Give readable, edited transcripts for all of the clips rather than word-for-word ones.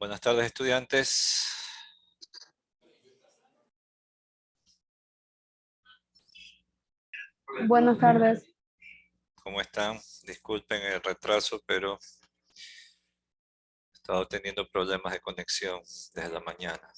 Buenas tardes, estudiantes. Buenas tardes. ¿Cómo están? Disculpen el retraso, pero he estado teniendo problemas de conexión desde la mañana.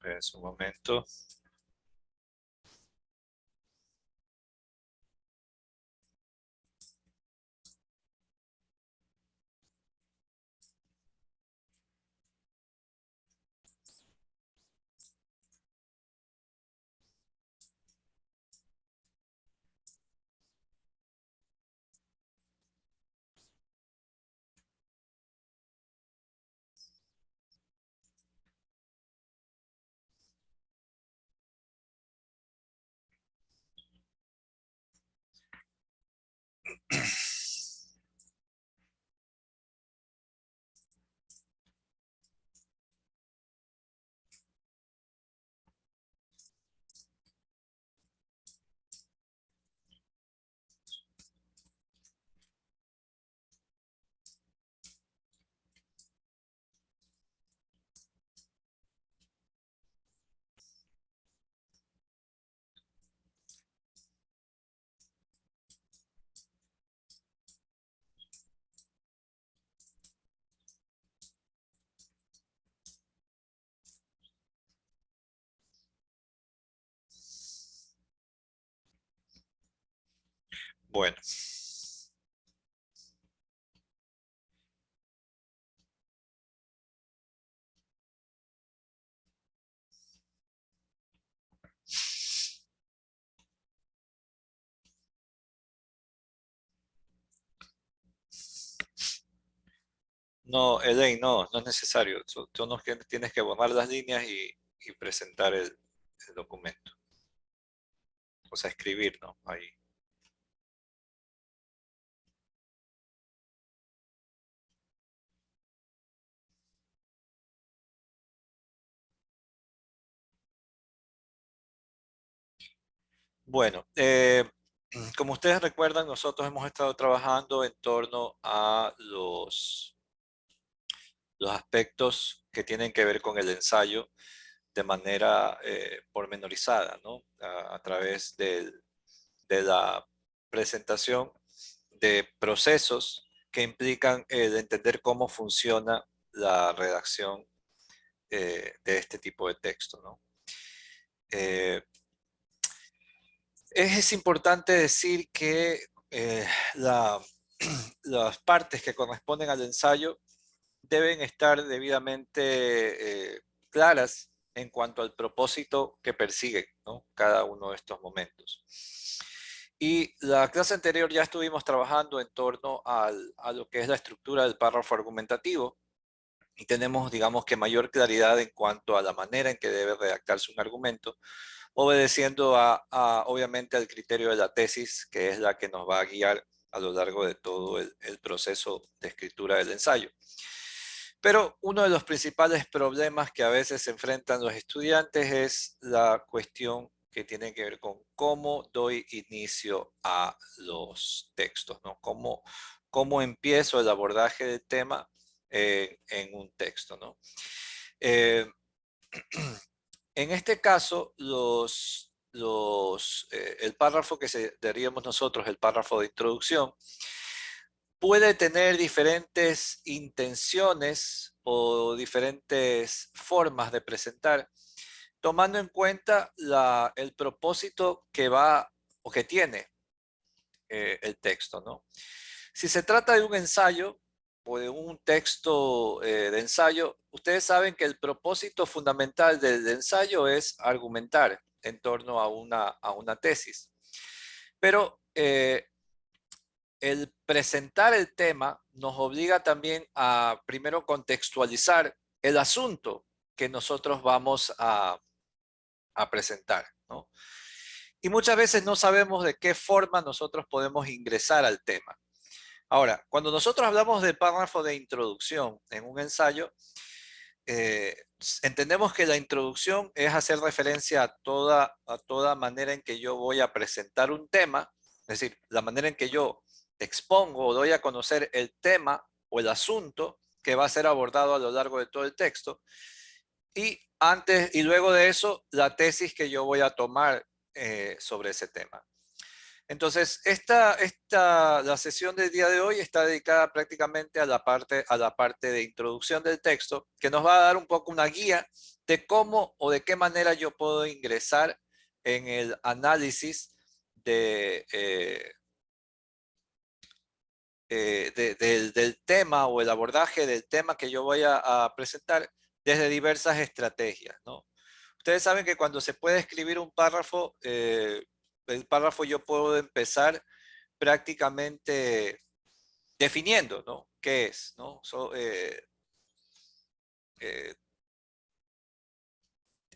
Esperen un momento. Bueno, no, Elaine, no es necesario. Tú no tienes que borrar las líneas y presentar el documento. O sea, escribir, ¿no? Ahí. Bueno, como ustedes recuerdan, nosotros hemos estado trabajando en torno a los aspectos que tienen que ver con el ensayo de manera pormenorizada, ¿no? A través de la presentación de procesos que implican el entender cómo funciona la redacción de este tipo de texto, ¿no? Eh, es importante decir que la- las partes que corresponden al ensayo deben estar debidamente claras en cuanto al propósito que persigue, ¿no? Cada uno de estos momentos. Y la clase anterior ya estuvimos trabajando en torno a lo que es la estructura del párrafo argumentativo y tenemos, digamos, que mayor claridad en cuanto a la manera en que debe redactarse un argumento, obedeciendo obviamente al criterio de la tesis, que es la que nos va a guiar a lo largo de todo el proceso de escritura del ensayo. Pero uno de los principales problemas que a veces se enfrentan los estudiantes es la cuestión que tiene que ver con cómo doy inicio a los textos, ¿no? Cómo empiezo el abordaje del tema en un texto, ¿no? Eh, en este caso, el párrafo que daríamos nosotros, el párrafo de introducción, puede tener diferentes intenciones o diferentes formas de presentar, tomando en cuenta el propósito que va o que tiene el texto, ¿no? Si se trata de un ensayo o de un texto de ensayo, ustedes saben que el propósito fundamental del ensayo es argumentar en torno a una tesis. Pero el presentar el tema nos obliga también a primero contextualizar el asunto que nosotros vamos a presentar, ¿no? Y muchas veces no sabemos de qué forma nosotros podemos ingresar al tema. Ahora, cuando nosotros hablamos de párrafo de introducción en un ensayo, eh, entendemos que la introducción es hacer referencia a toda manera en que yo voy a presentar un tema, es decir, la manera en que yo expongo o doy a conocer el tema o el asunto que va a ser abordado a lo largo de todo el texto, y antes y luego de eso, la tesis que yo voy a tomar sobre ese tema. Entonces, la sesión del día de hoy está dedicada prácticamente a la parte de introducción del texto, que nos va a dar un poco una guía de cómo o de qué manera yo puedo ingresar en el análisis del tema o el abordaje del tema que yo voy a presentar desde diversas estrategias, ¿no? Ustedes saben que cuando se puede escribir un párrafo, el párrafo yo puedo empezar prácticamente definiendo, ¿no? ¿Qué es? ¿No? Eh,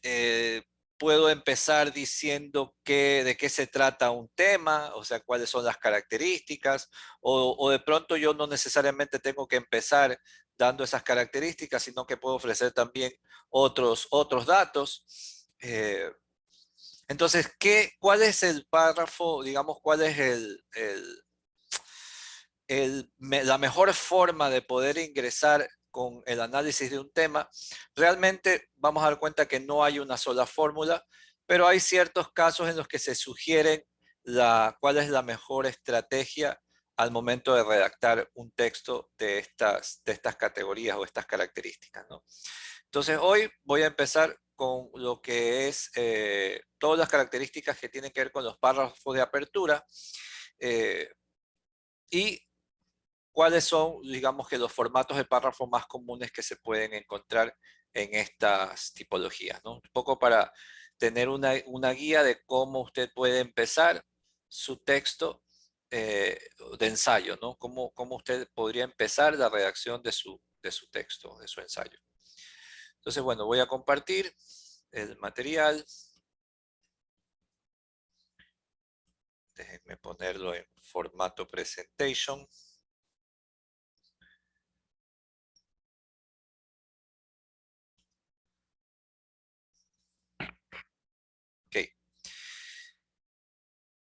eh, Puedo empezar diciendo de qué se trata un tema, o sea, cuáles son las características, o de pronto yo no necesariamente tengo que empezar dando esas características, sino que puedo ofrecer también otros datos. Entonces, ¿cuál es el párrafo, digamos, cuál es la mejor forma de poder ingresar con el análisis de un tema? Realmente vamos a dar cuenta que no hay una sola fórmula, pero hay ciertos casos en los que se sugieren cuál es la mejor estrategia al momento de redactar un texto de estas categorías o estas características, ¿no? Entonces hoy voy a empezar con lo que es todas las características que tienen que ver con los párrafos de apertura eh, y cuáles son, digamos que los formatos de párrafo más comunes que se pueden encontrar en estas tipologías, ¿no? Un poco para tener una guía de cómo usted puede empezar su texto de ensayo, ¿no? Cómo usted podría empezar la redacción de su texto, de su ensayo. Entonces, bueno, voy a compartir el material. Déjenme ponerlo en formato presentation. Ok.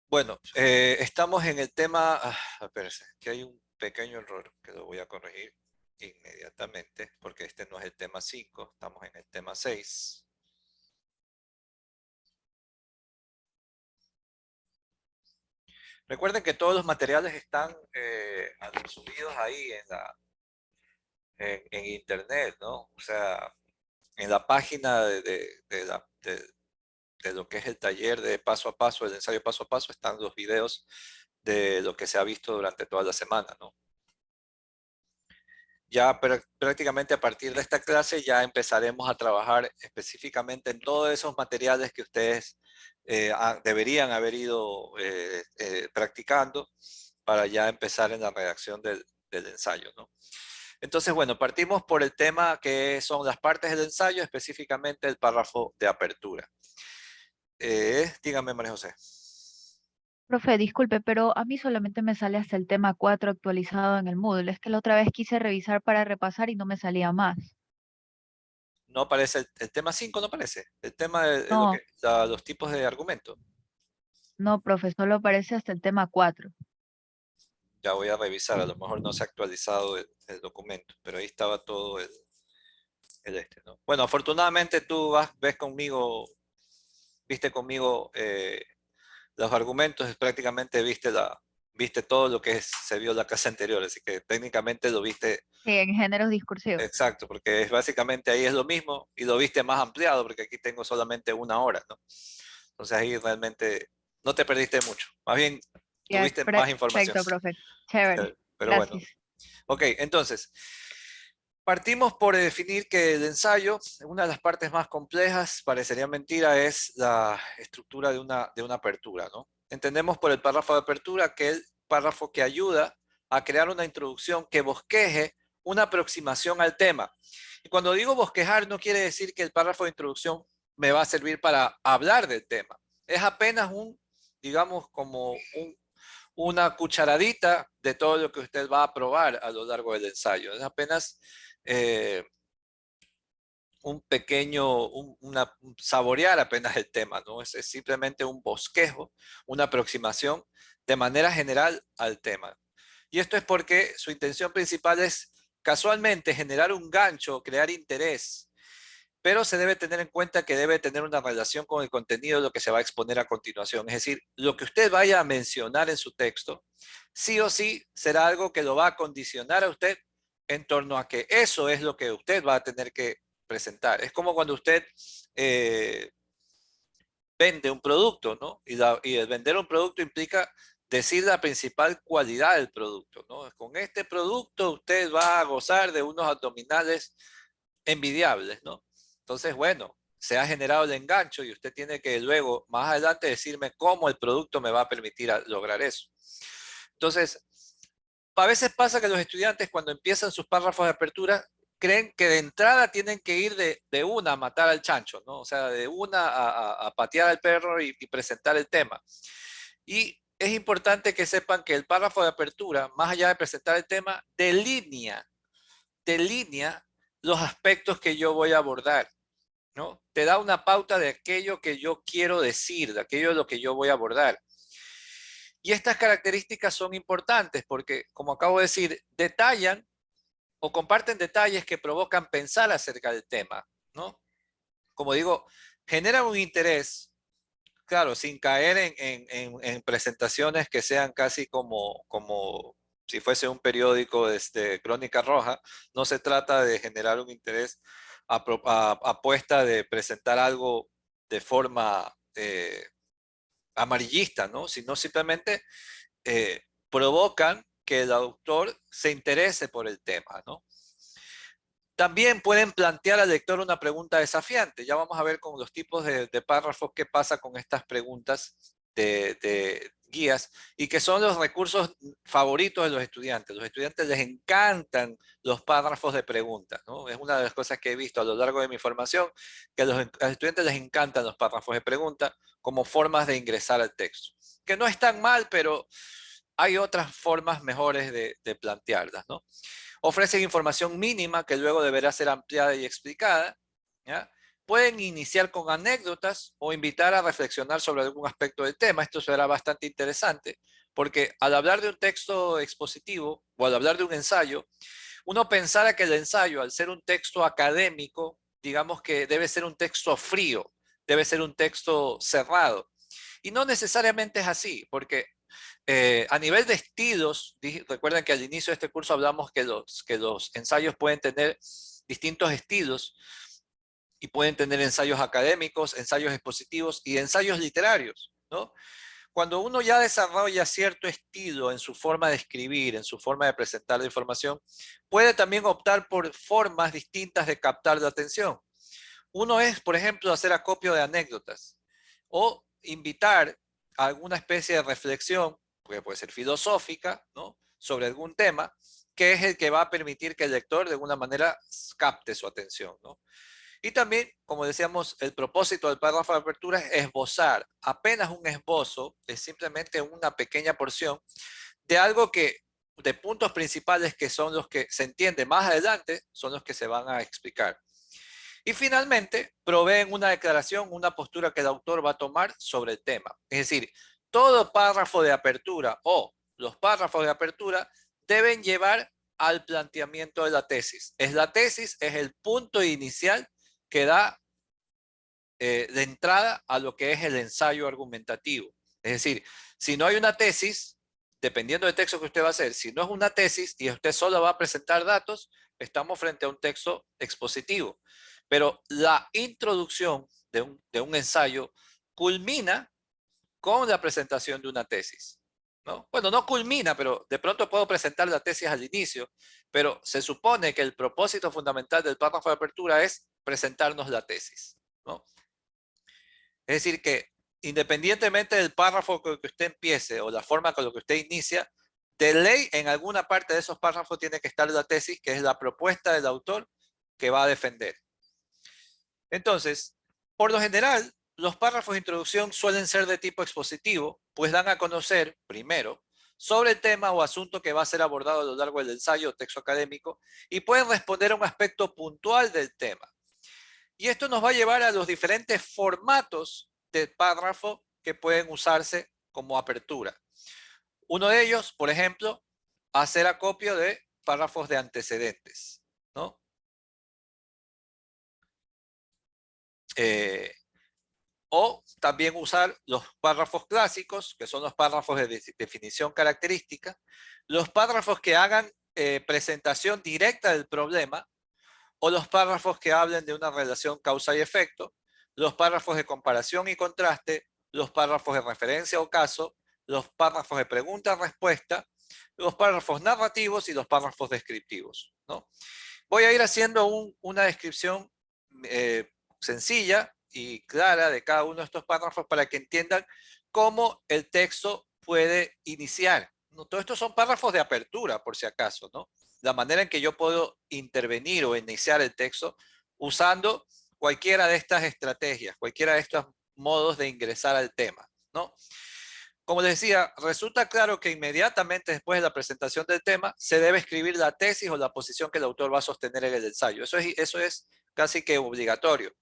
Bueno, estamos en el tema, espérense, que hay un pequeño error que lo voy a corregir inmediatamente, porque este no es el tema 5, estamos en el tema 6. Recuerden que todos los materiales están subidos ahí en internet, ¿no? O sea, en la página de lo que es el taller de paso a paso, el ensayo paso a paso, están los videos de lo que se ha visto durante toda la semana, ¿no? Ya prácticamente a partir de esta clase ya empezaremos a trabajar específicamente en todos esos materiales que ustedes deberían haber ido practicando para ya empezar en la redacción del ensayo, ¿no? Entonces, bueno, partimos por el tema que son las partes del ensayo, específicamente el párrafo de apertura. Dígame, María José. Profe, disculpe, pero a mí solamente me sale hasta el tema 4 actualizado en el Moodle. Es que la otra vez quise revisar para repasar y no me salía más. No aparece el tema 5, no aparece. El tema de No, los tipos de argumento. no, profe, solo aparece hasta el tema 4. Ya voy a revisar, a lo mejor no se ha actualizado el documento, pero ahí estaba todo ¿no? Bueno, afortunadamente tú ves conmigo, viste conmigo los argumentos, prácticamente viste todo lo que se vio en la clase anterior, así que técnicamente lo viste Sí, en géneros discursivos. exacto, porque básicamente ahí es lo mismo y lo viste más ampliado, porque aquí tengo solamente una hora, ¿no? Entonces ahí realmente no te perdiste mucho, más bien Ya, tuviste más información. perfecto, profe. Chévere. pero bueno. Gracias. Ok, entonces, partimos por definir que el ensayo, una de las partes más complejas, parecería mentira, es la estructura de una apertura, ¿no? Entendemos por el párrafo de apertura que es el párrafo que ayuda a crear una introducción que bosqueje una aproximación al tema. Y cuando digo bosquejar, no quiere decir que el párrafo de introducción me va a servir para hablar del tema. Es apenas digamos, como una cucharadita de todo lo que usted va a probar a lo largo del ensayo. Es apenas eh, un pequeño, un saborear apenas el tema, ¿no? Es simplemente un bosquejo, una aproximación de manera general al tema. Y esto es porque su intención principal es casualmente generar un gancho, crear interés, pero se debe tener en cuenta que debe tener una relación con el contenido de lo que se va a exponer a continuación. Es decir, lo que usted vaya a mencionar en su texto, sí o sí será algo que lo va a condicionar a usted en torno a que eso es lo que usted va a tener que presentar. Es como cuando usted eh, vende un producto, ¿no? Y el vender un producto implica decir la principal cualidad del producto, ¿no? Con este producto usted va a gozar de unos abdominales envidiables, ¿no? Entonces, bueno, se ha generado el engancho y usted tiene que luego, más adelante, decirme cómo el producto me va a permitir lograr eso. Entonces, a veces pasa que los estudiantes cuando empiezan sus párrafos de apertura creen que de entrada tienen que ir de una a matar al chancho, ¿no? O sea, de una a patear al perro y presentar el tema. Y es importante que sepan que el párrafo de apertura, más allá de presentar el tema, delinea los aspectos que yo voy a abordar, ¿no? Te da una pauta de aquello que yo quiero decir, de aquello de lo que yo voy a abordar. Y estas características son importantes porque, como acabo de decir, detallan o comparten detalles que provocan pensar acerca del tema, ¿no? Como digo, generan un interés, claro, sin caer en presentaciones que sean casi como si fuese un periódico de Crónica Roja. No se trata de generar un interés a puesta de presentar algo de forma amarillista, ¿no? Sino simplemente provocan que el autor se interese por el tema, ¿no? También pueden plantear al lector una pregunta desafiante. Ya vamos a ver con los tipos de párrafos qué pasa con estas preguntas de guías y que son los recursos favoritos de los estudiantes. Los estudiantes les encantan los párrafos de preguntas, ¿no? Es una de las cosas que he visto a lo largo de mi formación, que a los estudiantes les encantan los párrafos de pregunta como formas de ingresar al texto. Que no están mal, pero hay otras formas mejores de plantearlas, ¿no? Ofrecen información mínima que luego deberá ser ampliada y explicada, ¿ya? Pueden iniciar con anécdotas o invitar a reflexionar sobre algún aspecto del tema. Esto será bastante interesante porque al hablar de un texto expositivo o al hablar de un ensayo, uno pensara que el ensayo, al ser un texto académico, digamos que debe ser un texto frío, debe ser un texto cerrado. Y no necesariamente es así, porque a nivel de estilos, recuerden que al inicio de este curso hablamos que los ensayos pueden tener distintos estilos y pueden tener ensayos académicos, ensayos expositivos y ensayos literarios, ¿no? Cuando uno ya desarrolla cierto estilo en su forma de escribir, en su forma de presentar la información, puede también optar por formas distintas de captar la atención. Uno es, por ejemplo, hacer acopio de anécdotas o invitar a alguna especie de reflexión, que puede ser filosófica, ¿no? Sobre algún tema, que es el que va a permitir que el lector de alguna manera capte su atención, ¿no? Y también, como decíamos, el propósito del párrafo de apertura es esbozar. Apenas un esbozo es simplemente una pequeña porción de algo que, de puntos principales que son los que se entiende más adelante, son los que se van a explicar. Y finalmente, proveen una declaración, una postura que el autor va a tomar sobre el tema. Es decir, todo párrafo de apertura o los párrafos de apertura deben llevar al planteamiento de la tesis. La tesis es el punto inicial que da de entrada a lo que es el ensayo argumentativo. Es decir, si no hay una tesis, dependiendo del texto que usted va a hacer, si no es una tesis y usted solo va a presentar datos, estamos frente a un texto expositivo. Pero la introducción de un ensayo culmina con la presentación de una tesis. ¿no? Bueno, no culmina, pero de pronto puedo presentar la tesis al inicio, pero se supone que el propósito fundamental del párrafo de apertura es presentarnos la tesis, ¿no? Es decir, que independientemente del párrafo con el que usted empiece o la forma con la que usted inicia, de ley en alguna parte de esos párrafos tiene que estar la tesis, que es la propuesta del autor que va a defender. Entonces, por lo general, los párrafos de introducción suelen ser de tipo expositivo, pues dan a conocer, primero, sobre el tema o asunto que va a ser abordado a lo largo del ensayo o texto académico y pueden responder a un aspecto puntual del tema. Y esto nos va a llevar a los diferentes formatos de párrafo que pueden usarse como apertura. Uno de ellos, por ejemplo, hacer acopio de párrafos de antecedentes, ¿no? O también usar los párrafos clásicos, que son los párrafos de definición característica, los párrafos que hagan presentación directa del problema, o los párrafos que hablen de una relación causa y efecto, los párrafos de comparación y contraste, los párrafos de referencia o caso, los párrafos de pregunta-respuesta, los párrafos narrativos y los párrafos descriptivos, ¿no? Voy a ir haciendo una descripción sencilla y clara de cada uno de estos párrafos para que entiendan cómo el texto puede iniciar. ¿No? Todos estos son párrafos de apertura, por si acaso, ¿no? La manera en que yo puedo intervenir o iniciar el texto usando cualquiera de estas estrategias, cualquiera de estos modos de ingresar al tema, ¿no? Como les decía, resulta claro que inmediatamente después de la presentación del tema se debe escribir la tesis o la posición que el autor va a sostener en el ensayo. Eso es casi que obligatorio.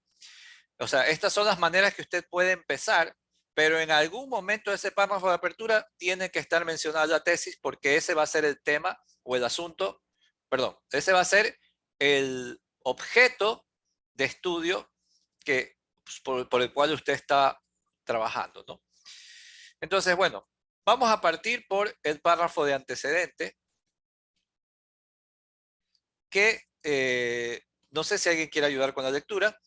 O sea, estas son las maneras que usted puede empezar, pero en algún momento de ese párrafo de apertura tiene que estar mencionada la tesis porque ese va a ser el tema o el asunto, perdón, ese va a ser el objeto de estudio que, pues, por el cual usted está trabajando, ¿no? Entonces, bueno, vamos a partir por el párrafo de antecedente, que no sé si alguien quiere ayudar con la lectura,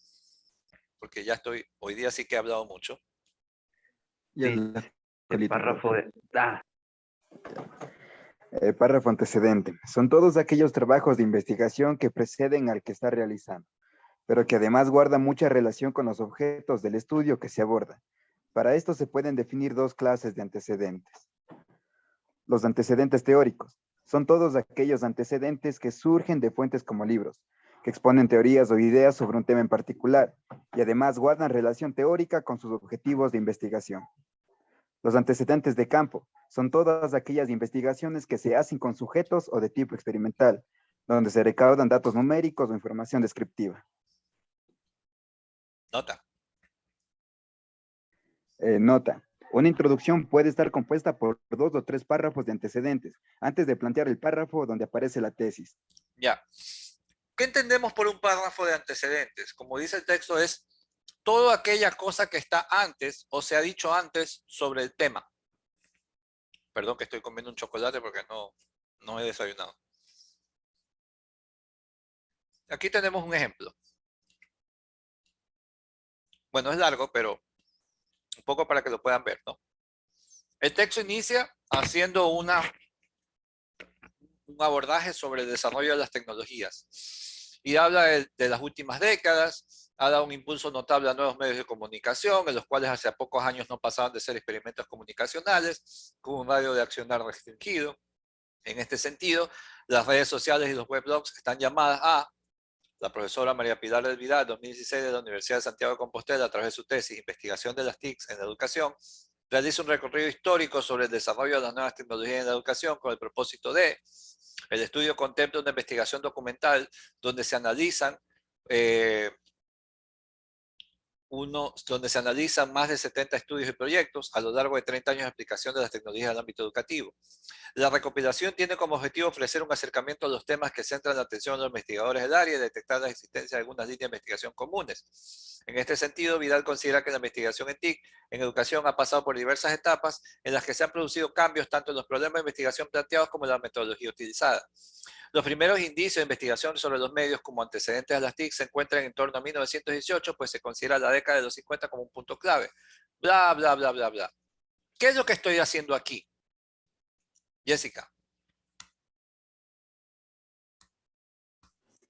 porque ya estoy, hoy día sí que he hablado mucho. Y Sí, el párrafo de... Párrafo antecedente. Son todos aquellos trabajos de investigación que preceden al que está realizando, pero que además guardan mucha relación con los objetos del estudio que se aborda. Para esto se pueden definir dos clases de antecedentes. Los antecedentes teóricos. Son todos aquellos antecedentes que surgen de fuentes como libros, que exponen teorías o ideas sobre un tema en particular, y además guardan relación teórica con sus objetivos de investigación. Los antecedentes de campo son todas aquellas investigaciones que se hacen con sujetos o de tipo experimental, donde se recaudan datos numéricos o información descriptiva. Nota. Nota. Una introducción puede estar compuesta por 2 o 3 párrafos de antecedentes, antes de plantear el párrafo donde aparece la tesis. Ya. ¿Qué entendemos por un párrafo de antecedentes? Como dice el texto, es toda aquella cosa que está antes o se ha dicho antes sobre el tema. Perdón que estoy comiendo un chocolate porque no he desayunado. Aquí tenemos un ejemplo. Bueno, es largo, pero un poco para que lo puedan ver, ¿no? El texto inicia haciendo un abordaje sobre el desarrollo de las tecnologías y habla de las últimas décadas, ha dado un impulso notable a nuevos medios de comunicación, en los cuales hace pocos años no pasaban de ser experimentos comunicacionales, con un radio de accionar restringido. En este sentido, las redes sociales y los weblogs están llamadas a la profesora María Pilar del Vidal, 2016, de la Universidad de Santiago de Compostela, a través de su tesis Investigación de las TICs en la Educación, realiza un recorrido histórico sobre el desarrollo de las nuevas tecnologías en la educación con el propósito de... El estudio contempla una investigación documental donde se analizan donde se analizan más de 70 estudios y proyectos a lo largo de 30 años de aplicación de las tecnologías en el ámbito educativo. La recopilación tiene como objetivo ofrecer un acercamiento a los temas que centran la atención de los investigadores del área y detectar la existencia de algunas líneas de investigación comunes. En este sentido, Vidal considera que la investigación en TIC en educación ha pasado por diversas etapas en las que se han producido cambios tanto en los problemas de investigación planteados como en la metodología utilizada. Los primeros indicios de investigación sobre los medios como antecedentes a las TIC se encuentran en torno a 1918, pues se considera la década de los 50 como un punto clave. Bla, bla, bla, bla, bla. ¿Qué es lo que estoy haciendo aquí? Jessica.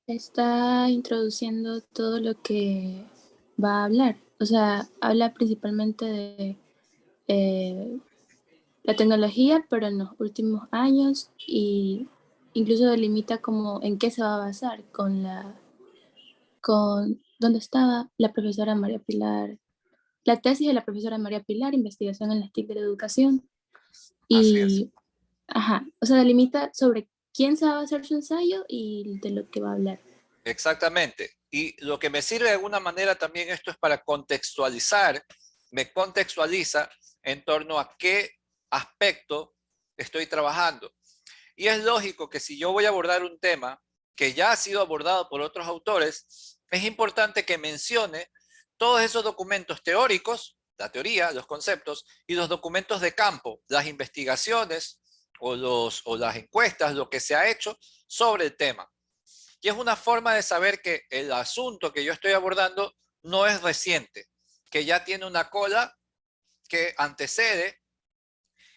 Está introduciendo todo lo que va a hablar. O sea, habla principalmente de la tecnología, pero en los últimos años y incluso delimita como en qué se va a basar con dónde estaba la profesora María Pilar, la tesis de la profesora María Pilar, investigación en las TIC de la educación. Así es. Y, ajá, o sea, delimita sobre quién se va a basar su ensayo y de lo que va a hablar. Exactamente. Y lo que me sirve de alguna manera también esto es para contextualizar, me contextualiza en torno a qué aspecto estoy trabajando. Y es lógico que si yo voy a abordar un tema que ya ha sido abordado por otros autores, es importante que mencione todos esos documentos teóricos, la teoría, los conceptos, y los documentos de campo, las investigaciones o las encuestas, lo que se ha hecho sobre el tema. Y es una forma de saber que el asunto que yo estoy abordando no es reciente, que ya tiene una cola que antecede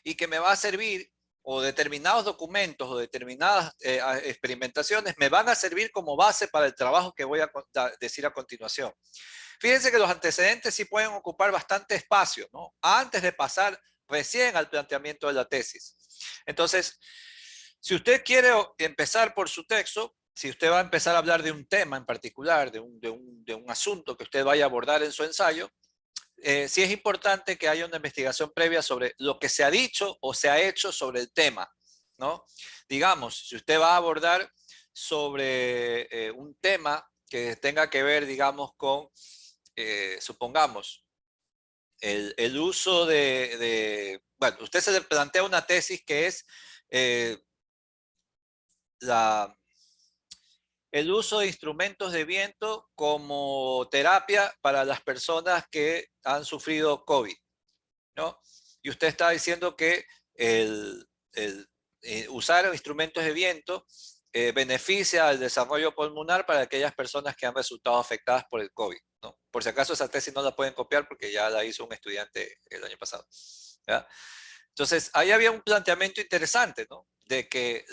y que me va a servir, o determinados documentos o determinadas experimentaciones me van a servir como base para el trabajo que voy a decir a continuación. Fíjense que los antecedentes sí pueden ocupar bastante espacio, ¿no? Antes de pasar recién al planteamiento de la tesis. Entonces, si usted quiere empezar por su texto, si usted va a empezar a hablar de un tema en particular, de un asunto que usted vaya a abordar en su ensayo, sí es importante que haya una investigación previa sobre lo que se ha dicho o se ha hecho sobre el tema, ¿no? Digamos, si usted va a abordar sobre un tema que tenga que ver, digamos, con, supongamos, el uso bueno, usted se le plantea una tesis que es el uso de instrumentos de viento como terapia para las personas que han sufrido COVID, ¿no? Y usted está diciendo que usar instrumentos de viento beneficia al desarrollo pulmonar para aquellas personas que han resultado afectadas por el COVID, ¿no? Por si acaso esa tesis no la pueden copiar porque ya la hizo un estudiante el año pasado, ¿ya? Entonces, ahí había un planteamiento interesante, ¿no? De que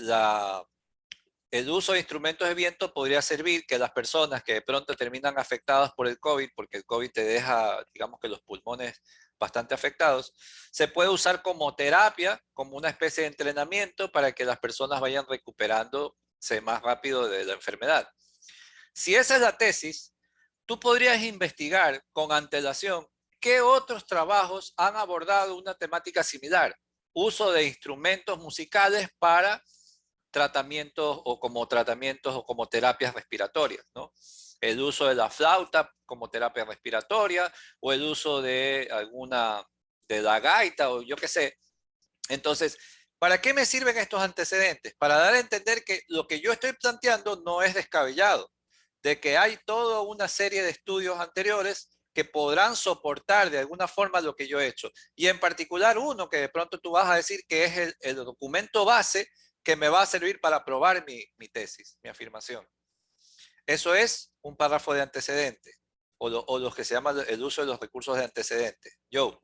el uso de instrumentos de viento podría servir que las personas que de pronto terminan afectadas por el COVID, porque el COVID te deja, digamos que los pulmones bastante afectados, se puede usar como terapia, como una especie de entrenamiento para que las personas vayan recuperándose más rápido de la enfermedad. Si esa es la tesis, tú podrías investigar con antelación qué otros trabajos han abordado una temática similar, uso de instrumentos musicales para tratamientos o como terapias respiratorias, ¿no? El uso de la flauta como terapia respiratoria o el uso de de la gaita o yo qué sé. Entonces, ¿para qué me sirven estos antecedentes? Para dar a entender que lo que yo estoy planteando no es descabellado, de que hay toda una serie de estudios anteriores que podrán soportar de alguna forma lo que yo he hecho. Y en particular uno que de pronto tú vas a decir que es el documento base que me va a servir para probar mi tesis, mi afirmación. Eso es un párrafo de antecedente, o lo que se llama el uso de los recursos de antecedente. Joe.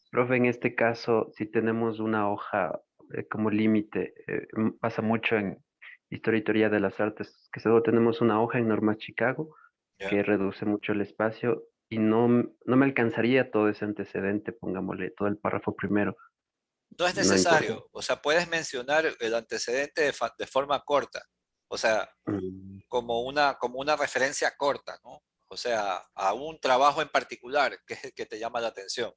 Profe, en este caso, si tenemos una hoja como límite, pasa mucho en Historia y Teoría de las Artes, que solo tenemos una hoja en Norma Chicago, ¿Ya? que reduce mucho el espacio y no me alcanzaría todo ese antecedente, pongámosle todo el párrafo primero. No es No encuentro. necesario, o sea, puedes mencionar el antecedente de forma corta, o sea, Mm, como una referencia corta, ¿no? O sea, a un trabajo en particular que es el que te llama la atención.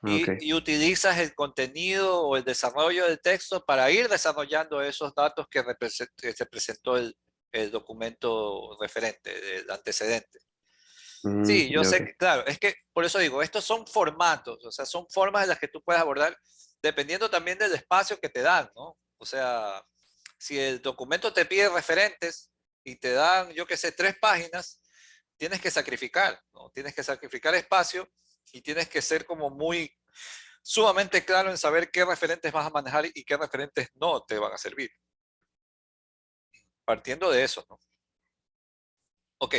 ok. Y utilizas el contenido o el desarrollo del texto para ir desarrollando esos datos que se presentó el documento referente, el antecedente. Sí, yo Ya, ok. sé que, claro, es que por eso digo, estos son formatos, o sea, son formas en las que tú puedes abordar dependiendo también del espacio que te dan, ¿no? O sea, si el documento te pide referentes y te dan, yo qué sé, 3 páginas, tienes que sacrificar, ¿no? Tienes que sacrificar espacio y tienes que ser como muy sumamente claro en saber qué referentes vas a manejar y qué referentes no te van a servir. Partiendo de eso, ¿no? Ok.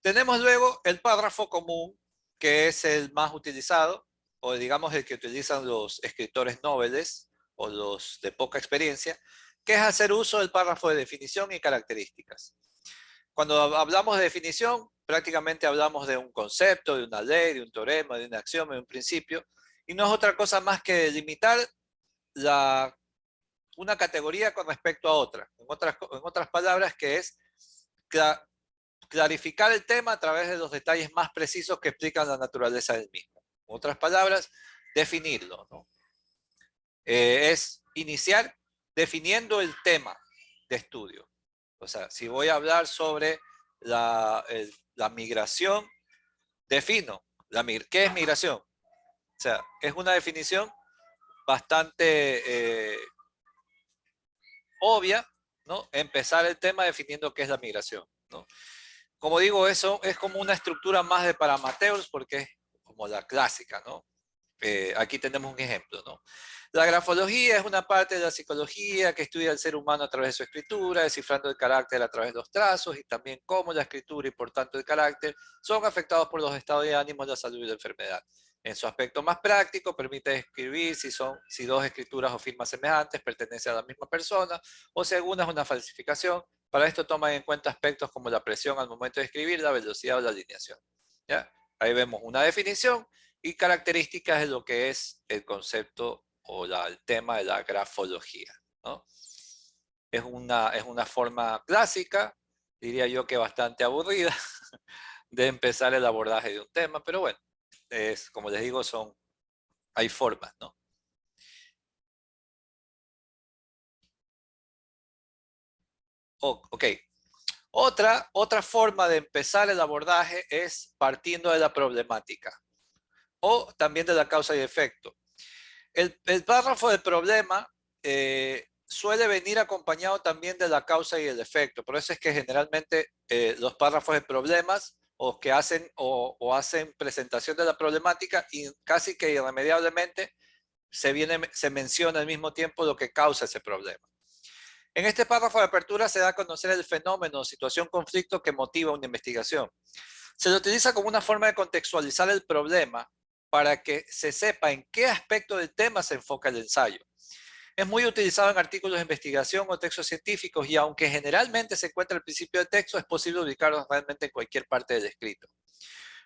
Tenemos luego el párrafo común, que es el más utilizado, o digamos el que utilizan los escritores noveles o los de poca experiencia, que es hacer uso del párrafo de definición y características. Cuando hablamos de definición, prácticamente hablamos de un concepto, de una ley, de un teorema, de un axioma, de un principio, y no es otra cosa más que delimitar una categoría con respecto a otra. En otras palabras, que es clarificar el tema a través de los detalles más precisos que explican la naturaleza del mismo. En otras palabras, definirlo, ¿no? Es iniciar definiendo el tema de estudio. O sea, si voy a hablar sobre la migración, defino qué es migración. O sea, es una definición bastante obvia, ¿no? Empezar el tema definiendo qué es la migración, ¿no? Como digo, eso es como una estructura más de para amateurs porque es como la clásica, ¿no? Aquí tenemos un ejemplo, ¿no? La grafología es una parte de la psicología que estudia al ser humano a través de su escritura, descifrando el carácter a través de los trazos y también cómo la escritura y por tanto el carácter son afectados por los estados de ánimo, la salud y la enfermedad. En su aspecto más práctico, permite describir si dos escrituras o firmas semejantes pertenecen a la misma persona o si alguna es una falsificación. Para esto toman en cuenta aspectos como la presión al momento de escribir, la velocidad o la alineación. ¿Ya? Ahí vemos una definición y características de lo que es el concepto o el tema de la grafología, ¿no? Es una forma clásica, diría yo que bastante aburrida, de empezar el abordaje de un tema, pero bueno, como les digo, hay formas, ¿no? Ok. Otra forma de empezar el abordaje es partiendo de la problemática o también de la causa y efecto. El párrafo del problema suele venir acompañado también de la causa y el efecto. Por eso es que generalmente los párrafos de problemas que hacen hacen presentación de la problemática y casi que irremediablemente se menciona al mismo tiempo lo que causa ese problema. En este párrafo de apertura se da a conocer el fenómeno, situación, conflicto que motiva una investigación. Se lo utiliza como una forma de contextualizar el problema para que se sepa en qué aspecto del tema se enfoca el ensayo. Es muy utilizado en artículos de investigación o textos científicos y aunque generalmente se encuentra al principio del texto, es posible ubicarlo realmente en cualquier parte del escrito.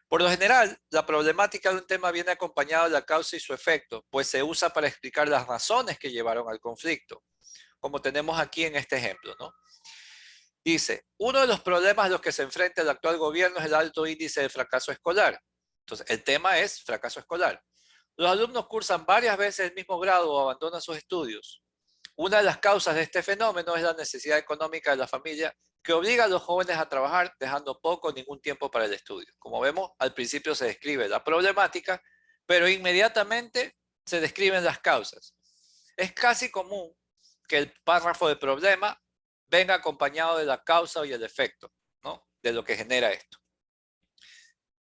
Por lo general, la problemática de un tema viene acompañada de la causa y su efecto, pues se usa para explicar las razones que llevaron al conflicto, como tenemos aquí en este ejemplo, ¿no? Dice, uno de los problemas a los que se enfrenta el actual gobierno es el alto índice de fracaso escolar. Entonces, el tema es fracaso escolar. Los alumnos cursan varias veces el mismo grado o abandonan sus estudios. Una de las causas de este fenómeno es la necesidad económica de la familia que obliga a los jóvenes a trabajar dejando poco o ningún tiempo para el estudio. Como vemos, al principio se describe la problemática, pero inmediatamente se describen las causas. Es casi común que el párrafo de problema venga acompañado de la causa y el efecto, ¿no? De lo que genera esto.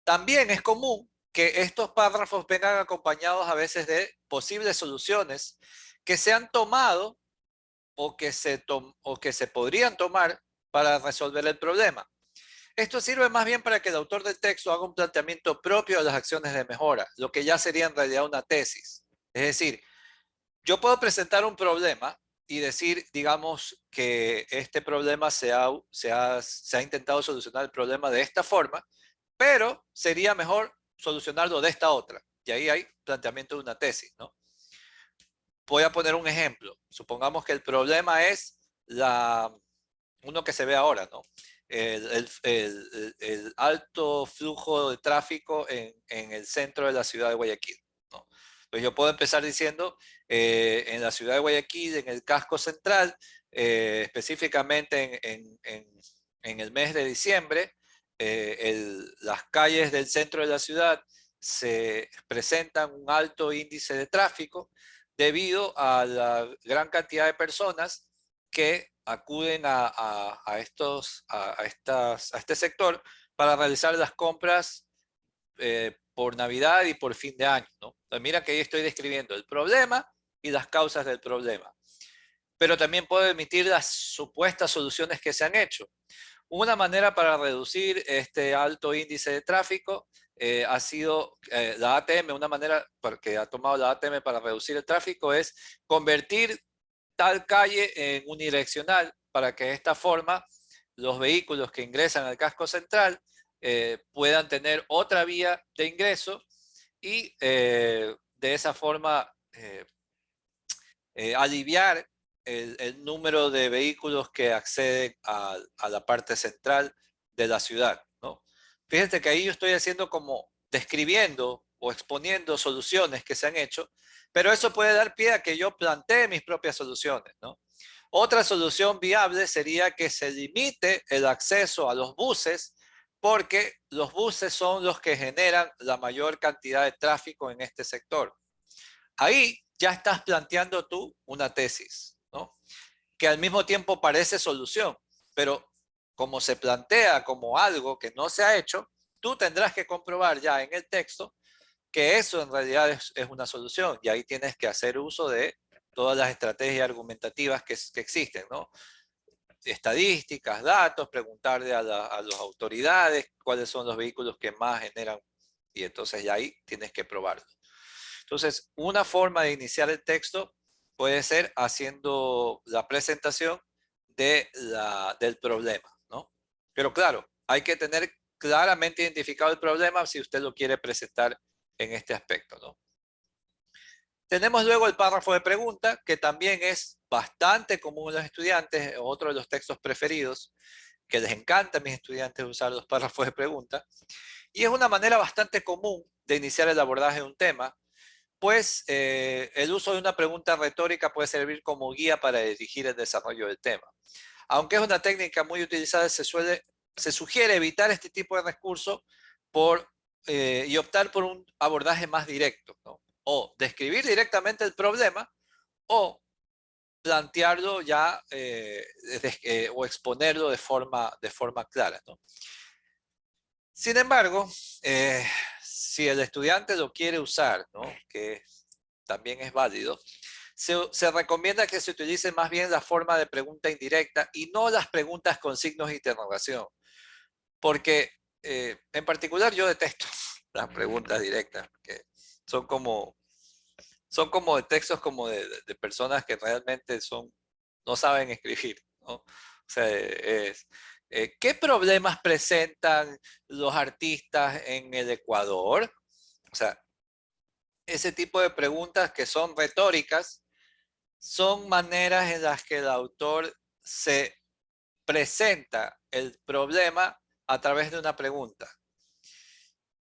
También es común que estos párrafos vengan acompañados a veces de posibles soluciones que se han tomado o que se podrían tomar para resolver el problema. Esto sirve más bien para que el autor del texto haga un planteamiento propio de las acciones de mejora, lo que ya sería en realidad una tesis. Es decir, yo puedo presentar un problema y decir, digamos, que este problema se ha intentado solucionar el problema de esta forma, pero sería mejor solucionarlo de esta otra. Y ahí hay planteamiento de una tesis, ¿no? Voy a poner un ejemplo. Supongamos que el problema es uno que se ve ahora, ¿no? El alto flujo de tráfico en el centro de la ciudad de Guayaquil, ¿no? Entonces yo puedo empezar diciendo, en la ciudad de Guayaquil, en el casco central, específicamente en el mes de diciembre, las calles del centro de la ciudad se presentan un alto índice de tráfico debido a la gran cantidad de personas que acuden a este sector para realizar las compras por Navidad y por fin de año, ¿no? Entonces, mira que ahí estoy describiendo el problema y las causas del problema. Pero también puedo emitir las supuestas soluciones que se han hecho. Una manera para reducir este alto índice de tráfico ha sido la ATM, una manera que ha tomado la ATM para reducir el tráfico es convertir tal calle en unidireccional para que de esta forma los vehículos que ingresan al casco central puedan tener otra vía de ingreso y de esa forma aliviar el número de vehículos que acceden a la parte central de la ciudad, ¿no? Fíjense que ahí yo estoy haciendo como describiendo o exponiendo soluciones que se han hecho, pero eso puede dar pie a que yo plantee mis propias soluciones, ¿no? Otra solución viable sería que se limite el acceso a los buses, porque los buses son los que generan la mayor cantidad de tráfico en este sector. Ahí ya estás planteando tú una tesis, ¿no? Que al mismo tiempo parece solución, pero como se plantea como algo que no se ha hecho, tú tendrás que comprobar ya en el texto que eso en realidad es una solución, y ahí tienes que hacer uso de todas las estrategias argumentativas que existen, ¿no? Estadísticas, datos, preguntarle a las autoridades cuáles son los vehículos que más generan, y entonces ya ahí tienes que probarlo. Entonces, una forma de iniciar el texto puede ser haciendo la presentación del problema, ¿no? Pero claro, hay que tener claramente identificado el problema si usted lo quiere presentar en este aspecto, ¿no? Tenemos luego el párrafo de pregunta, que también es bastante común en los estudiantes, otro de los textos preferidos, que les encanta a mis estudiantes usar los párrafos de pregunta, y es una manera bastante común de iniciar el abordaje de un tema, pues el uso de una pregunta retórica puede servir como guía para dirigir el desarrollo del tema. Aunque es una técnica muy utilizada, se sugiere evitar este tipo de recursos y optar por un abordaje más directo, ¿no? O describir directamente el problema o plantearlo ya o exponerlo de forma clara, ¿no? Sin embargo, si el estudiante lo quiere usar, ¿no? Que también es válido, se recomienda que se utilice más bien la forma de pregunta indirecta y no las preguntas con signos de interrogación. Porque en particular yo detesto las preguntas directas, que son como de textos como de personas que realmente no saben escribir, ¿no? O sea, ¿qué problemas presentan los artistas en el Ecuador? O sea, ese tipo de preguntas que son retóricas son maneras en las que el autor se presenta el problema a través de una pregunta.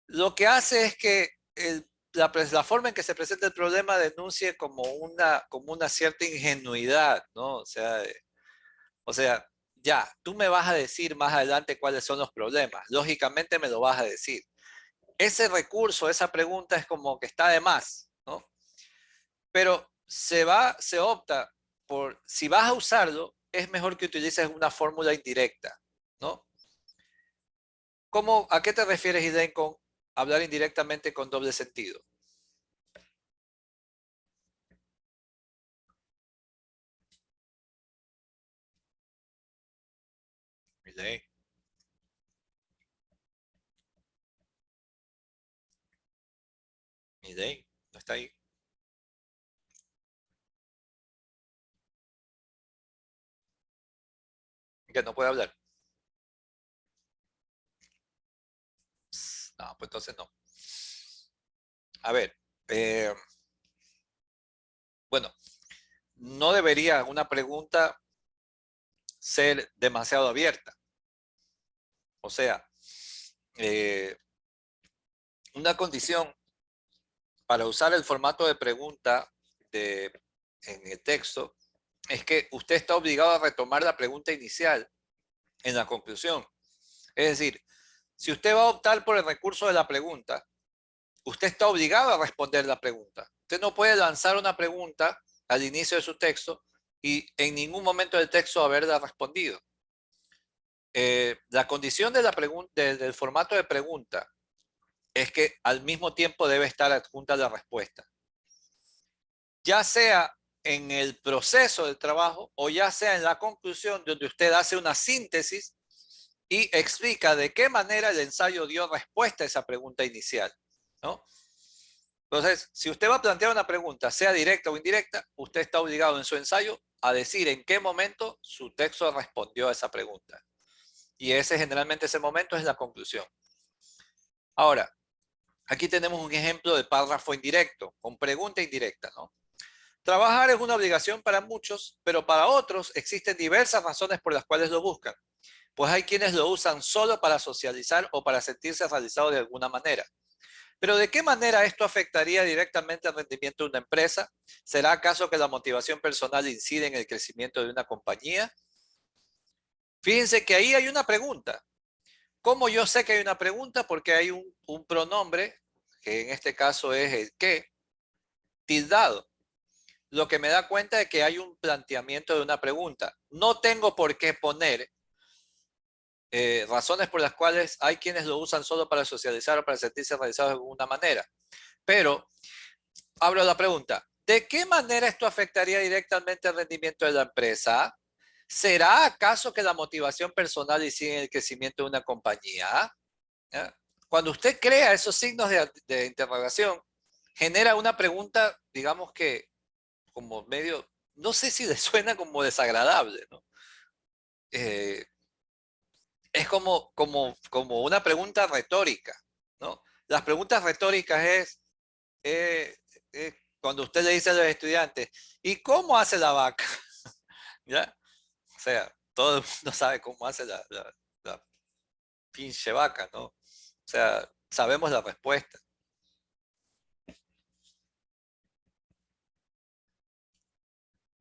Lo que hace es que la forma en que se presenta el problema denuncie como una cierta ingenuidad, ¿no? O sea, ya, tú me vas a decir más adelante cuáles son los problemas. Lógicamente me lo vas a decir. Ese recurso, esa pregunta es como que está de más, ¿no? Pero se opta por, si vas a usarlo, es mejor que utilices una fórmula indirecta, ¿no? ¿A qué te refieres, Iden, con hablar indirectamente con doble sentido? Iden. Iden, no está ahí. Que no puede hablar. No, pues entonces no. A ver, bueno, no debería una pregunta ser demasiado abierta. O sea, una condición para usar el formato de pregunta en el texto es que usted está obligado a retomar la pregunta inicial en la conclusión. Es decir, si usted va a optar por el recurso de la pregunta, usted está obligado a responder la pregunta. Usted no puede lanzar una pregunta al inicio de su texto y en ningún momento del texto haberla respondido. La condición de del formato de pregunta es que al mismo tiempo debe estar adjunta la respuesta. Ya sea en el proceso del trabajo o ya sea en la conclusión, donde usted hace una síntesis y explica de qué manera el ensayo dio respuesta a esa pregunta inicial, ¿no? Entonces, si usted va a plantear una pregunta, sea directa o indirecta, usted está obligado en su ensayo a decir en qué momento su texto respondió a esa pregunta. Y generalmente ese momento es la conclusión. Ahora, aquí tenemos un ejemplo de párrafo indirecto, con pregunta indirecta, ¿no? Trabajar es una obligación para muchos, pero para otros existen diversas razones por las cuales lo buscan. Pues hay quienes lo usan solo para socializar o para sentirse realizados de alguna manera. Pero ¿de qué manera esto afectaría directamente al rendimiento de una empresa? ¿Será acaso que la motivación personal incide en el crecimiento de una compañía? Fíjense que ahí hay una pregunta. ¿Cómo yo sé que hay una pregunta? Porque hay un pronombre, que en este caso es el que, tildado. Lo que me da cuenta de que hay un planteamiento de una pregunta. No tengo por qué poner razones por las cuales hay quienes lo usan solo para socializar o para sentirse realizados de alguna manera. Pero abro la pregunta. ¿De qué manera esto afectaría directamente el rendimiento de la empresa? ¿Será acaso que la motivación personal incide en el crecimiento de una compañía? ¿Ya? Cuando usted crea esos signos de interrogación, genera una pregunta, digamos que como medio, no sé si le suena como desagradable, ¿no? Es como una pregunta retórica, ¿no? Las preguntas retóricas eh, cuando usted le dice a los estudiantes, ¿y cómo hace la vaca? ¿Ya? O sea, todo el mundo sabe cómo hace la pinche vaca, ¿no? O sea, sabemos la respuesta.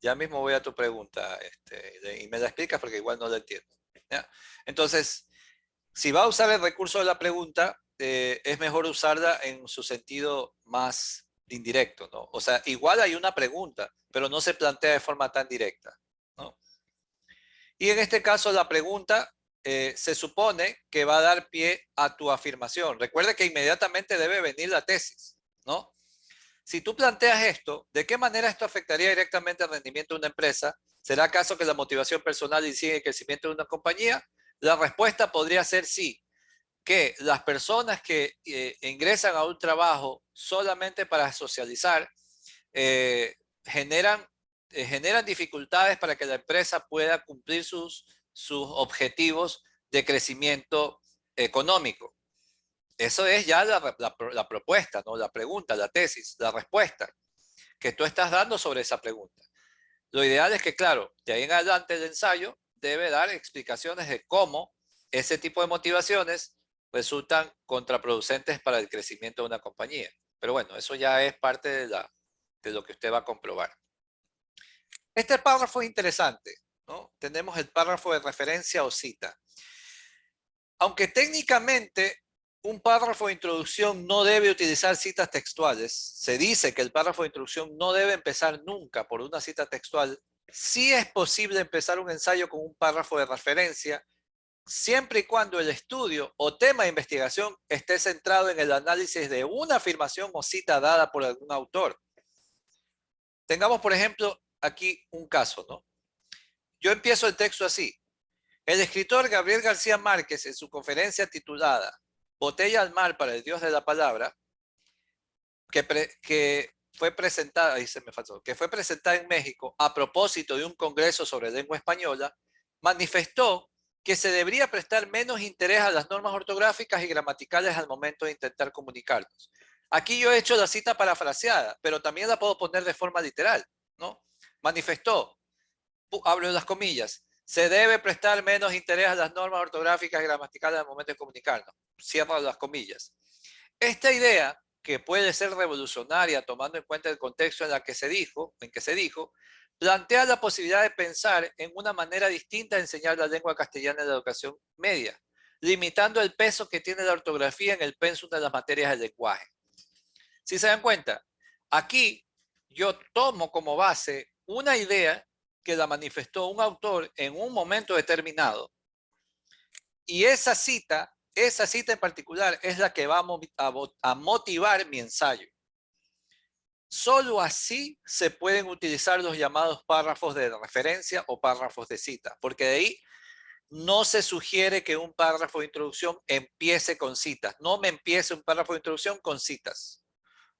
Ya mismo voy a tu pregunta y me la explicas porque igual no la entiendo. ¿Ya? Entonces, si va a usar el recurso de la pregunta, es mejor usarla en su sentido más indirecto, ¿no? O sea, igual hay una pregunta, pero no se plantea de forma tan directa, ¿no? Y en este caso la pregunta se supone que va a dar pie a tu afirmación. Recuerde que inmediatamente debe venir la tesis, ¿no? Si tú planteas esto, ¿de qué manera esto afectaría directamente al rendimiento de una empresa? ¿Será acaso que la motivación personal incide en el crecimiento de una compañía? La respuesta podría ser sí, que las personas que ingresan a un trabajo solamente para socializar eh, generan, generan dificultades para que la empresa pueda cumplir sus objetivos de crecimiento económico. Eso es ya la propuesta, ¿no? La pregunta, la tesis, la respuesta que tú estás dando sobre esa pregunta. Lo ideal es que, claro, de ahí en adelante el ensayo debe dar explicaciones de cómo ese tipo de motivaciones resultan contraproducentes para el crecimiento de una compañía. Pero bueno, eso ya es parte de lo que usted va a comprobar. Este párrafo es interesante, ¿no? Tenemos el párrafo de referencia o cita. Aunque técnicamente un párrafo de introducción no debe utilizar citas textuales, se dice que el párrafo de introducción no debe empezar nunca por una cita textual. Sí es posible empezar un ensayo con un párrafo de referencia, siempre y cuando el estudio o tema de investigación esté centrado en el análisis de una afirmación o cita dada por algún autor. Tengamos, por ejemplo, aquí un caso, ¿no? Yo empiezo el texto así. El escritor Gabriel García Márquez, en su conferencia titulada Botella al mar para el Dios de la Palabra, que fue presentada en México a propósito de un congreso sobre lengua española, manifestó que se debería prestar menos interés a las normas ortográficas y gramaticales al momento de intentar comunicarnos. Aquí yo he hecho la cita parafraseada, pero también la puedo poner de forma literal, ¿no? Manifestó, abro las comillas, se debe prestar menos interés a las normas ortográficas y gramaticales al momento de comunicarnos. Cierro las comillas. Esta idea, que puede ser revolucionaria tomando en cuenta el contexto en que se dijo, plantea la posibilidad de pensar en una manera distinta de enseñar la lengua castellana en la educación media, limitando el peso que tiene la ortografía en el pensum de las materias del lenguaje. Si se dan cuenta, aquí yo tomo como base una idea que la manifestó un autor en un momento determinado, y esa cita en particular es la que va a motivar mi ensayo. Solo así se pueden utilizar los llamados párrafos de referencia o párrafos de cita, porque de ahí no se sugiere que un párrafo de introducción empiece con citas. No me empiece un párrafo de introducción con citas.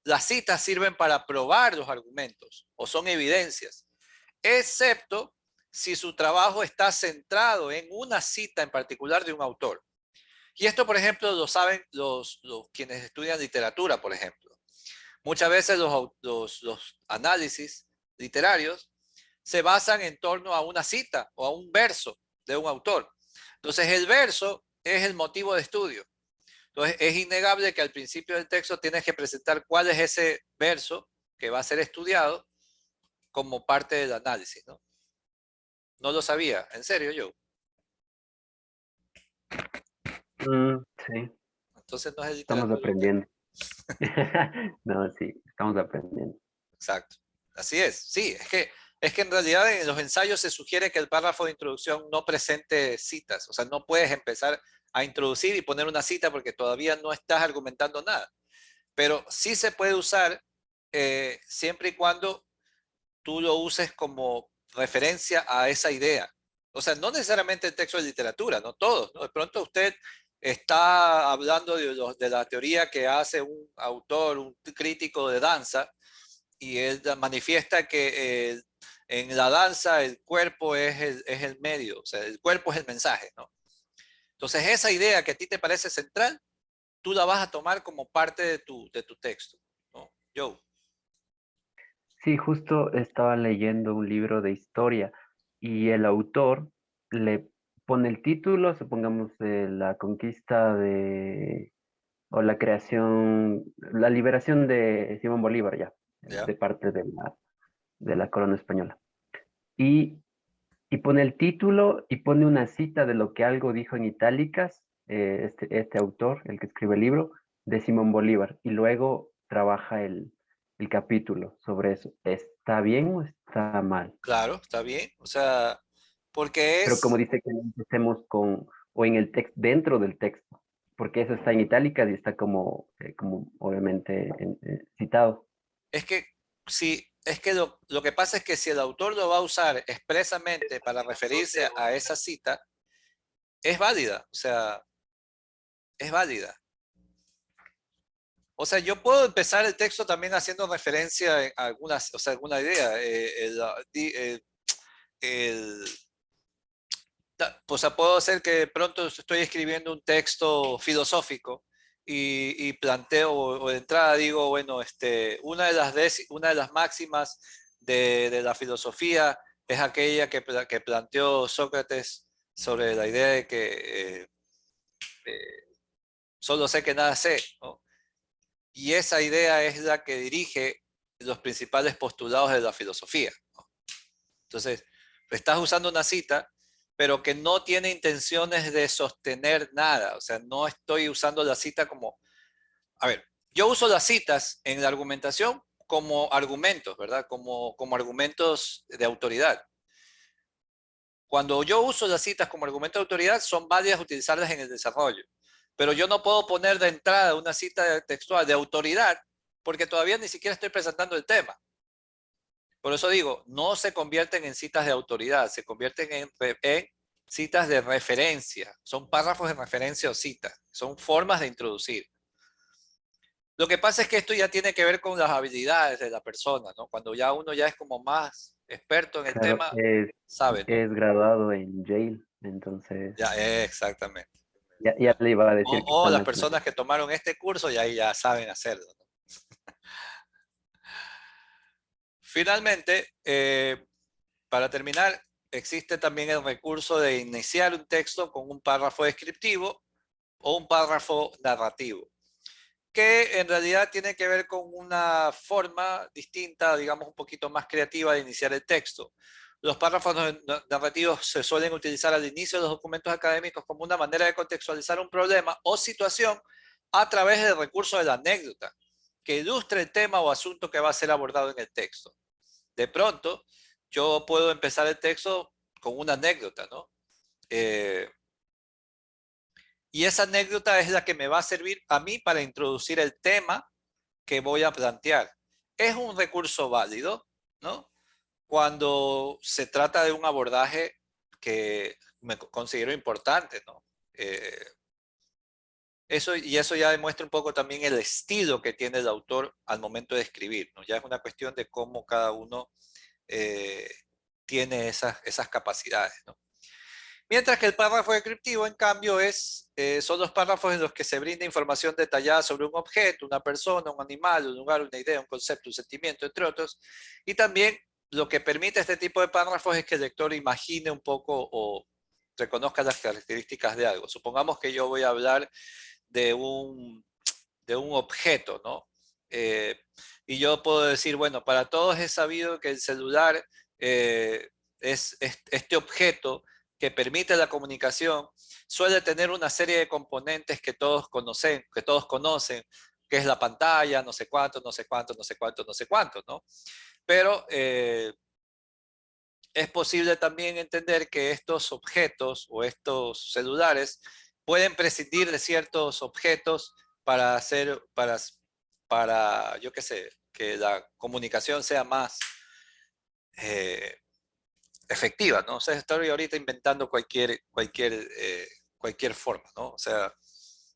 Las citas sirven para probar los argumentos o son evidencias, excepto si su trabajo está centrado en una cita en particular de un autor. Y esto, por ejemplo, lo saben los quienes estudian literatura, por ejemplo. Muchas veces los análisis literarios se basan en torno a una cita o a un verso de un autor. Entonces, el verso es el motivo de estudio. Entonces, es innegable que al principio del texto tienes que presentar cuál es ese verso que va a ser estudiado como parte del análisis, ¿no? No lo sabía, en serio, yo. Sí, Entonces no es estamos literatura. aprendiendo. No, sí, estamos aprendiendo. Exacto. Así es. Sí, es que en realidad en los ensayos se sugiere que el párrafo de introducción no presente citas. O sea, no puedes empezar a introducir y poner una cita porque todavía no estás argumentando nada. Pero sí se puede usar siempre y cuando tú lo uses como referencia a esa idea. O sea, no necesariamente el texto de literatura, no todos, ¿no? De pronto usted está hablando de la teoría que hace un autor, un crítico de danza, y él manifiesta que en la danza el cuerpo es el medio, o sea, el cuerpo es el mensaje, ¿no? Entonces, esa idea que a ti te parece central, tú la vas a tomar como parte de tu texto, ¿no? Joe. Sí, justo estaba leyendo un libro de historia y el autor le pone el título, supongamos, de la conquista de, o la creación, la liberación de Simón Bolívar ya, ¿Ya? de parte de la corona española. Y, y pone el título y pone una cita de lo que algo dijo en itálicas, este autor, el que escribe el libro, de Simón Bolívar, y luego trabaja el capítulo sobre eso. ¿Está bien o está mal? Claro, está bien. O sea, porque Pero como es, dice que no empecemos con, o en el texto, dentro del texto, porque eso está en itálicas y está como obviamente citado. es que si, es que lo que pasa es que si el autor lo va a usar expresamente para referirse a esa cita, es válida, o sea, es válida. O sea, yo puedo empezar el texto también haciendo referencia a algunas, o sea, alguna idea. El- o sea, puedo hacer que de pronto estoy escribiendo un texto filosófico y planteo, o de entrada digo, bueno, una de las máximas de la filosofía es aquella que planteó Sócrates sobre la idea de que solo sé que nada sé, ¿no? Y esa idea es la que dirige los principales postulados de la filosofía, ¿no? Entonces, estás usando una cita, pero que no tiene intenciones de sostener nada. O sea, no estoy usando la cita como... A ver, yo uso las citas en la argumentación como argumentos, ¿verdad? Como argumentos de autoridad. Cuando yo uso las citas como argumento de autoridad, son válidas utilizarlas en el desarrollo. Pero yo no puedo poner de entrada una cita textual de autoridad porque todavía ni siquiera estoy presentando el tema. Por eso digo, no se convierten en citas de autoridad, se convierten en citas de referencia. Son párrafos de referencia o citas. Son formas de introducir. Lo que pasa es que esto ya tiene que ver con las habilidades de la persona, ¿no? Cuando ya uno ya es como más experto en el Claro, tema, sabe, ¿no? es graduado en Yale, entonces Ya, exactamente. ya le iba a decir que O está las más claro. personas que tomaron este curso y ahí ya saben hacerlo, ¿no? Finalmente, para terminar, existe también el recurso de iniciar un texto con un párrafo descriptivo o un párrafo narrativo, que en realidad tiene que ver con una forma distinta, digamos un poquito más creativa de iniciar el texto. Los párrafos narrativos se suelen utilizar al inicio de los documentos académicos como una manera de contextualizar un problema o situación a través del recurso de la anécdota, que ilustre el tema o asunto que va a ser abordado en el texto. De pronto, yo puedo empezar el texto con una anécdota, ¿no? Y esa anécdota es la que me va a servir a mí para introducir el tema que voy a plantear. Es un recurso válido, ¿no? Cuando se trata de un abordaje que me considero importante, ¿no? Eso ya demuestra un poco también el estilo que tiene el autor al momento de escribir, ¿no? Ya es una cuestión de cómo cada uno tiene esas capacidades, ¿no? Mientras que el párrafo descriptivo, en cambio, son los párrafos en los que se brinda información detallada sobre un objeto, una persona, un animal, un lugar, una idea, un concepto, un sentimiento, entre otros. Y también lo que permite este tipo de párrafos es que el lector imagine un poco o reconozca las características de algo. Supongamos que yo voy a hablar de un objeto, ¿no? Y yo puedo decir, bueno, para todos es sabido que el celular es este objeto que permite la comunicación, suele tener una serie de componentes que todos conocen, que es la pantalla, no sé cuánto, no sé cuánto, no sé cuánto, no sé cuánto, ¿no? Pero es posible también entender que estos objetos o estos celulares pueden prescindir de ciertos objetos para hacer, yo qué sé, que la comunicación sea más efectiva, ¿no? O sea, estoy ahorita inventando cualquier forma, ¿no? O sea,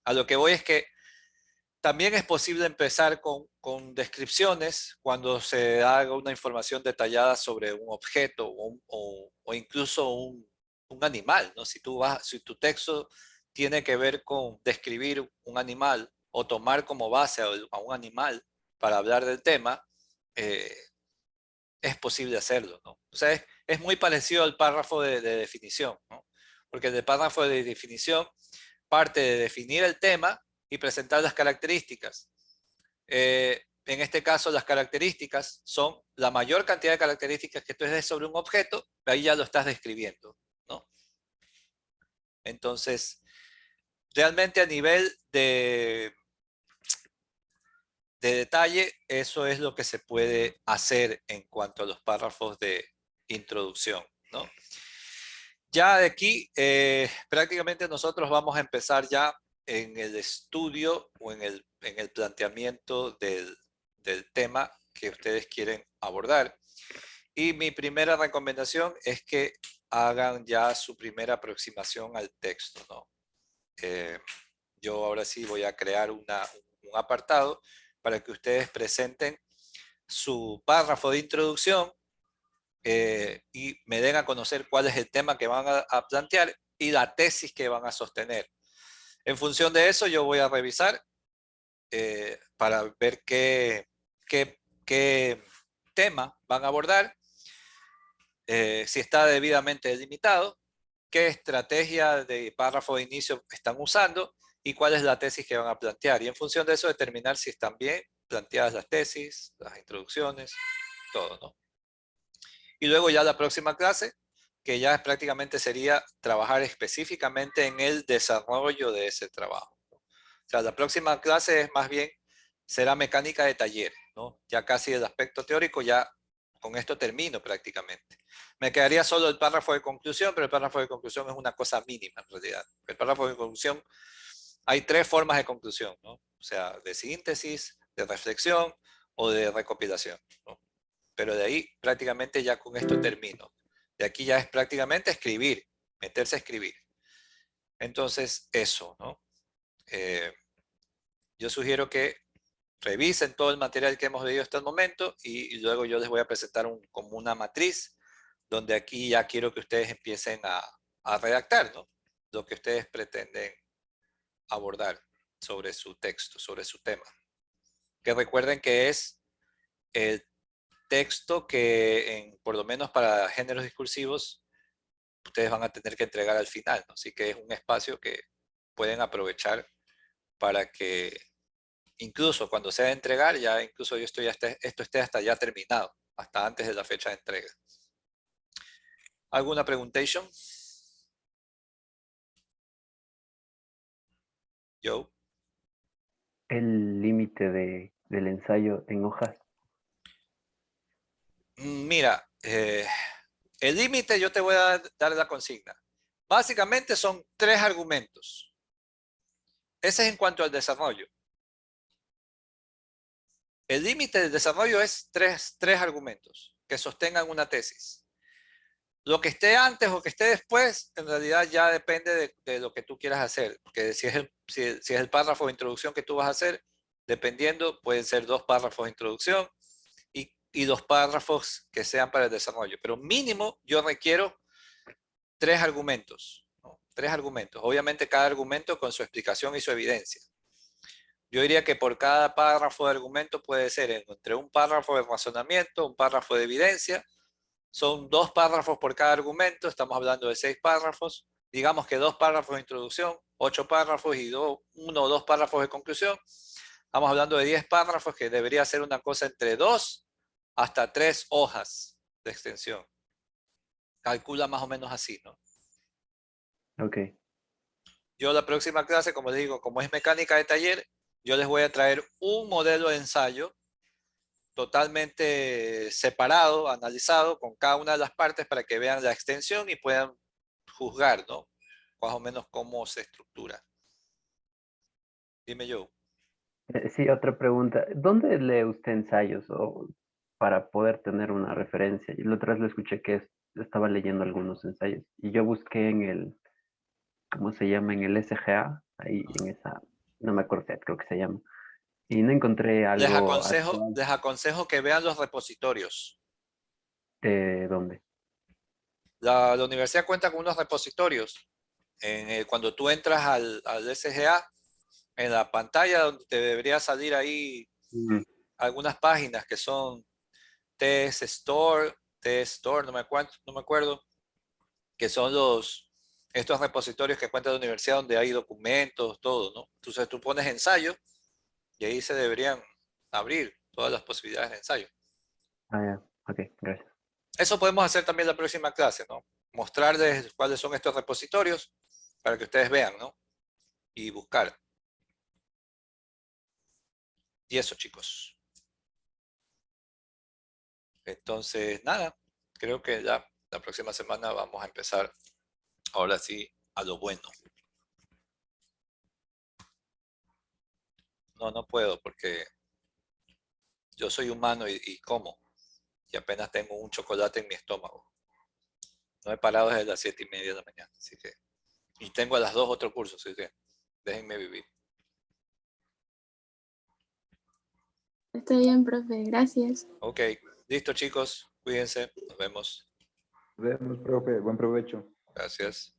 a lo que voy es que también es posible empezar con descripciones cuando se haga una información detallada sobre un objeto o incluso un animal, ¿no? Si tu texto tiene que ver con describir un animal o tomar como base a un animal para hablar del tema, es posible hacerlo, ¿no? O sea, es muy parecido al párrafo de definición, ¿no? Porque el párrafo de definición parte de definir el tema y presentar las características. En este caso, las características son la mayor cantidad de características que tú des sobre un objeto, ahí ya lo estás describiendo, ¿no? Entonces, realmente a nivel de detalle, eso es lo que se puede hacer en cuanto a los párrafos de introducción, ¿no? Ya de aquí, prácticamente nosotros vamos a empezar ya en el estudio o en el planteamiento del tema que ustedes quieren abordar. Y mi primera recomendación es que hagan ya su primera aproximación al texto, ¿no? Yo ahora sí voy a crear un apartado para que ustedes presenten su párrafo de introducción y me den a conocer cuál es el tema que van a plantear y la tesis que van a sostener. En función de eso, yo voy a revisar para ver qué tema van a abordar, si está debidamente delimitado, qué estrategia de párrafo de inicio están usando y cuál es la tesis que van a plantear. Y en función de eso, determinar si están bien planteadas las tesis, las introducciones, todo, ¿no? Y luego ya la próxima clase, que ya prácticamente sería trabajar específicamente en el desarrollo de ese trabajo, ¿no? O sea, la próxima clase es más bien, será mecánica de talleres, ¿no? Ya casi el aspecto teórico, ya con esto termino prácticamente. Me quedaría solo el párrafo de conclusión, pero el párrafo de conclusión es una cosa mínima en realidad. El párrafo de conclusión, hay tres formas de conclusión, ¿no? O sea, de síntesis, de reflexión o de recopilación, ¿no? Pero de ahí prácticamente ya con esto termino. De aquí ya es prácticamente escribir, meterse a escribir. Entonces, eso, ¿no? Yo sugiero que revisen todo el material que hemos leído hasta el momento y luego yo les voy a presentar como una matriz donde aquí ya quiero que ustedes empiecen a redactar, ¿no? Lo que ustedes pretenden abordar sobre su texto, sobre su tema. Que recuerden que es el texto que, por lo menos para géneros discursivos, ustedes van a tener que entregar al final, ¿no? Así que es un espacio que pueden aprovechar para que incluso cuando sea de entregar, ya incluso esto esté hasta ya terminado, hasta antes de la fecha de entrega. ¿Alguna preguntation? Joe. El límite del ensayo en hojas. Mira, el límite yo te voy a dar la consigna. Básicamente son 3 argumentos. Ese es en cuanto al desarrollo. El límite del desarrollo es tres argumentos que sostengan una tesis. Lo que esté antes o que esté después, en realidad ya depende de lo que tú quieras hacer. Porque si es el párrafo de introducción que tú vas a hacer, dependiendo, pueden ser 2 párrafos de introducción y 2 párrafos que sean para el desarrollo. Pero mínimo yo requiero 3 argumentos, ¿no? 3 argumentos. Obviamente cada argumento con su explicación y su evidencia. Yo diría que por cada párrafo de argumento puede ser entre un párrafo de razonamiento, un párrafo de evidencia. Son 2 párrafos por cada argumento, estamos hablando de 6 párrafos. Digamos que 2 párrafos de introducción, 8 párrafos y 1 o 2 párrafos de conclusión. Estamos hablando de 10 párrafos, que debería ser una cosa entre 2 hasta 3 hojas de extensión. Calcula más o menos así, ¿no? Ok. Yo la próxima clase, como les digo, como es mecánica de taller, yo les voy a traer un modelo de ensayo totalmente separado, analizado, con cada una de las partes para que vean la extensión y puedan juzgar, ¿no? Más o menos cómo se estructura. Dime yo. Sí, otra pregunta. ¿Dónde lee usted ensayos o para poder tener una referencia? Y la otra vez le escuché que estaba leyendo algunos ensayos y yo busqué en el, ¿cómo se llama? En el SGA, ahí en esa, no me acuerdo, creo que se llama. Y no encontré algo actual. Les aconsejo que vean los repositorios. ¿De dónde? La universidad cuenta con unos repositorios. Cuando tú entras al SGA, en la pantalla donde te debería salir ahí algunas páginas que son TS Store, no me acuerdo, que son estos repositorios que cuenta la universidad donde hay documentos, todo, ¿no? Entonces tú pones ensayo y ahí se deberían abrir todas las posibilidades de ensayo. Ah, ya. Ok, gracias. Eso podemos hacer también la próxima clase, ¿no? Mostrarles cuáles son estos repositorios para que ustedes vean, ¿no? Y buscar. Y eso, chicos. Entonces, nada, creo que ya la próxima semana vamos a empezar, ahora sí, a lo bueno. No puedo porque yo soy humano y como. Y apenas tengo un chocolate en mi estómago. No he parado desde las 7:30 de la mañana, así que... Y tengo a las 2 otro curso, así que déjenme vivir. Está bien, profe, gracias. Ok, listo chicos, cuídense, nos vemos. Nos vemos, profe. Buen provecho. Gracias.